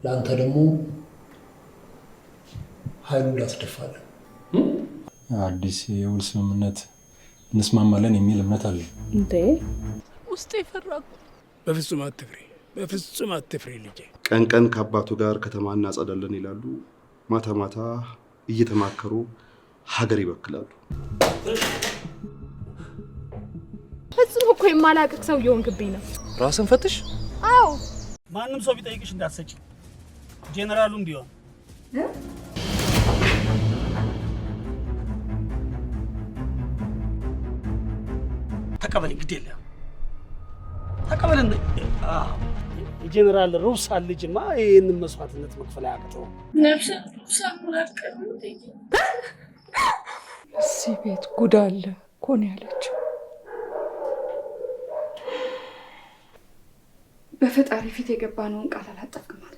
ለአንተ ደግሞ ኃይሉ ላስደፋለን። አዲስ የውል ስምምነት እንስማማለን የሚል እምነት አለ እንዴ? ውስጤ ፈራኩ። በፍጹም አትፍሪ ልጄ። ቀን ቀን ከአባቱ ጋር ከተማ እናጸዳለን ይላሉ፣ ማታ ማታ እየተማከሩ ሀገር ይበክላሉ። ፈጽሞ እኮ የማላቅቅ ሰው እየሆንክብኝ ነው። ራስን ፈትሽ። አዎ ማንም ሰው ቢጠይቅሽ እንዳትሰጪ፣ ጄኔራሉም ቢሆን ተቀበል። እንግዲህ የለም ተቀበልን። የጄኔራል ሩብሳን ልጅማ ይህንን መስዋዕትነት መክፈል አያቅተው። ነፍሰ ሳሙራቀር እዚህ ቤት ጉድ አለ እኮ ነው ያለችው። በፈጣሪ ፊት የገባነውን ቃል አላጠፍክም አለ።